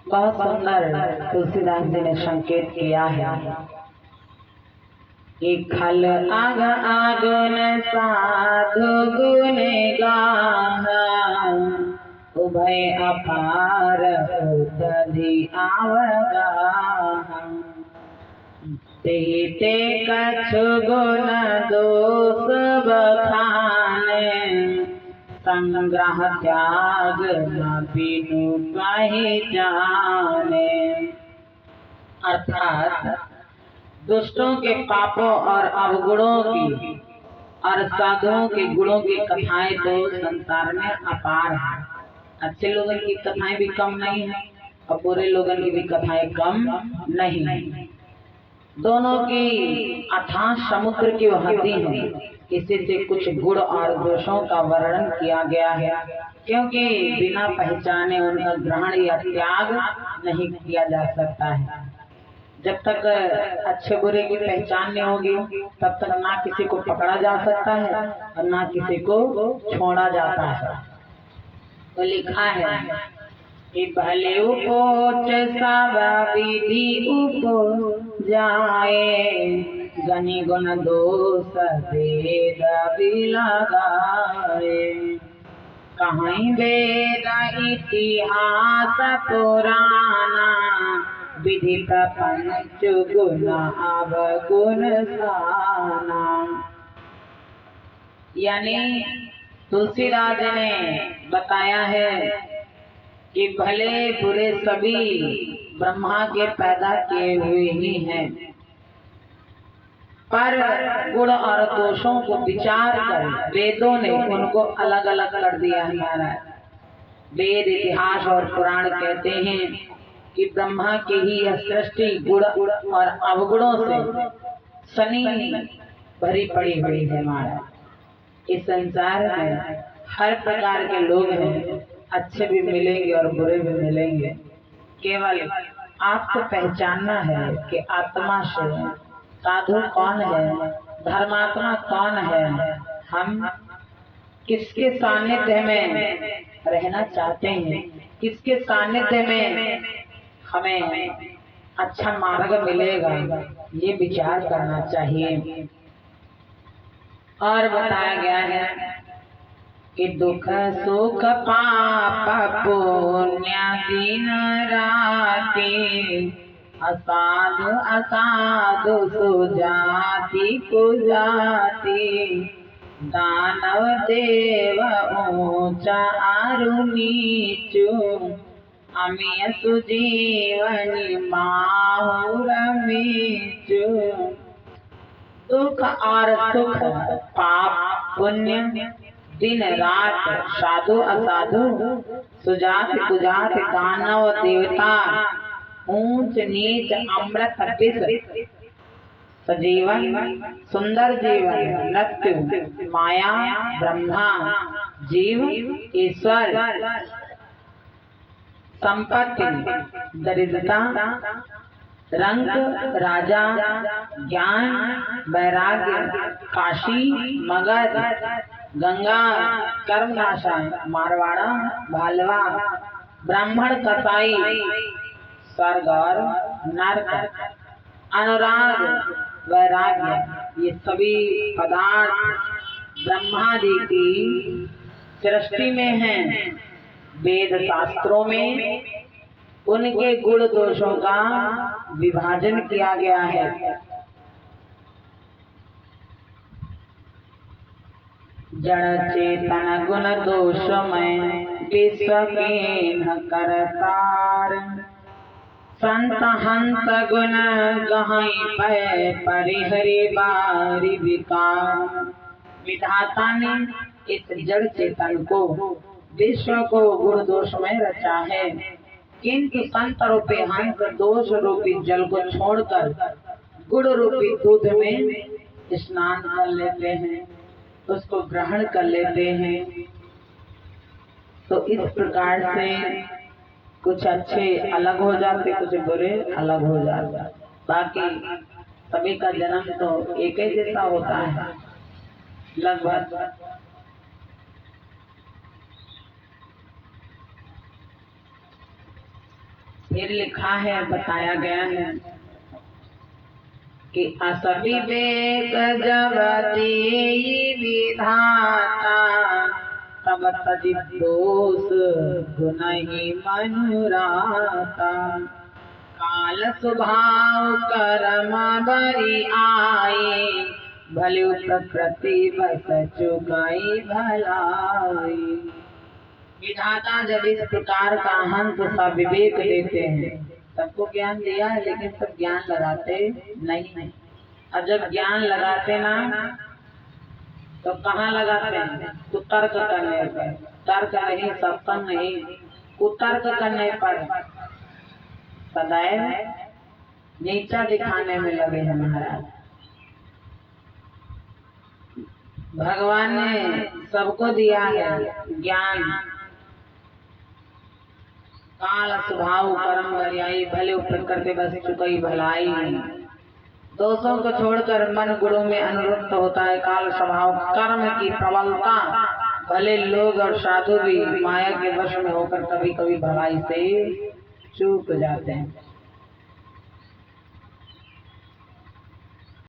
बहुत सुंदर तुलसीदास जी ने संकेत किया है कि खल आग आगुन साधु गुण गाहा, उभय अपार दधि आवगाहा। ते कछु गुण दोष बखाने, संग्रह त्याग न बिनु कहि जाने। अर्थात दुष्टों के पापों और अवगुणों की और साधुओं के गुणों की कथाएं तो संसार में अपार है। अच्छे लोगों की कथाएं भी कम नहीं है और बुरे लोगों की भी कथाएं कम नहीं है। दोनों की अथाह समुद्र की भांति है। इसी से कुछ गुण और दोषों का वर्णन किया गया है, क्योंकि बिना पहचाने उनका ग्रहण या त्याग नहीं किया जा सकता है। जब तक अच्छे बुरे की पहचान नहीं होगी तब तक ना किसी को पकड़ा जा सकता है और ना किसी को छोड़ा जाता है। तो लिखा है कि भले उपोच सब विधि उपजाए, गनि गुण दोष भेद बिलगाए। कहीं वेद इतिहास पुराना, विधि प्रपंच गुण अवगुण साना। यानी तुलसीदास ने बताया है कि भले बुरे सभी ब्रह्मा के पैदा किए हुए ही हैं, पर गुण और दोषों को विचार कर वेदों ने उनको अलग अलग कर दिया है महाराज। वेद इतिहास और पुराण कहते हैं कि ब्रह्मा की ही यह सृष्टि गुण और अवगुणों से सनी भरी पड़ी हुई है महाराज। इस संसार में हर प्रकार के लोग हैं, अच्छे भी मिलेंगे और बुरे भी मिलेंगे। केवल आपको पहचानना है कि आत्मा से साधु कौन है, धर्मात्मा कौन है, हम किसके सानिध्य में रहना चाहते हैं, किसके सानिध्य में हमें अच्छा मार्ग मिलेगा, ये विचार करना चाहिए। और बताया गया है कि दुख सुख पाप पुण्य दिन राति, असाधु असाधु सुजाति कुजाति। दानव देव ऊंचा आरु नीचु, अमिय सुजीवनी माहुर मीचु। दुख और सुख पाप पुण्य दिन रात, साधु असाधु सुजात कुजात, दानव देवता, ऊंच नीच अमृत विष, सजीवन सुंदर जीवन, मृत्यु माया ब्रह्मा जीव ईश्वर, संपत्ति दरिद्रता रंग राजा ज्ञान वैराग्य, काशी मगध गंगा कर्मनाशा, मारवाड़ा भालवा, ब्राह्मण कसाई, स्वर्ग और नरक, अनुराग वैराग्य, ये सभी पदार्थ ब्रह्मादि की सृष्टि में हैं। वेद शास्त्रों में उनके गुण दोषों का विभाजन किया गया है। जड़ चेतन गुण दोष में विश्व के न करतार, संत हंत गुण गहाई पै परिहरि बारी विकार। विधाता ने इस जड़ चेतन को विश्व को गुण दोष में रचा है, किंतु संत रूपी हंस दोष रूपी जल को छोड़कर गुण रूपी दूध में स्नान कर लेते हैं, उसको ग्रहण कर लेते हैं। तो इस प्रकार से कुछ अच्छे अलग हो जाते, कुछ बुरे अलग हो जाते, बाकी सभी का जन्म तो एक ही जैसा होता है लगभग। फिर लिखा है, बताया गया है कि असविवेक जब देई विधाता, तब तजिब दोष गुनहि मनुराता। काल स्वभाव कर्म बरी आए, भले प्रकृति बस चुकाई भलाई। विधाता जब इस प्रकार का हंस सा विवेक देते हैं, सबको ज्ञान दिया है लेकिन सब ज्ञान लगाते नहीं। और जब ज्ञान लगाते ना तो कहाँ लगाते हैं? कुतर्क करने पर। तर्क नहीं, सत्संग नहीं, कुतर्क करने पर सदैव नीचा दिखाने में लगे हैं महाराज। भगवान ने सबको दिया है ज्ञान। काल स्वभाव कर्म बरियाई, भले प्रकृति बस चुकई भलाई। दोषों को छोड़कर मन गुणों में अनुरक्त होता है। काल स्वभाव कर्म की प्रबलता, भले लोग और साधु भी माया के वश में होकर कभी कभी भलाई से चूक जाते हैं।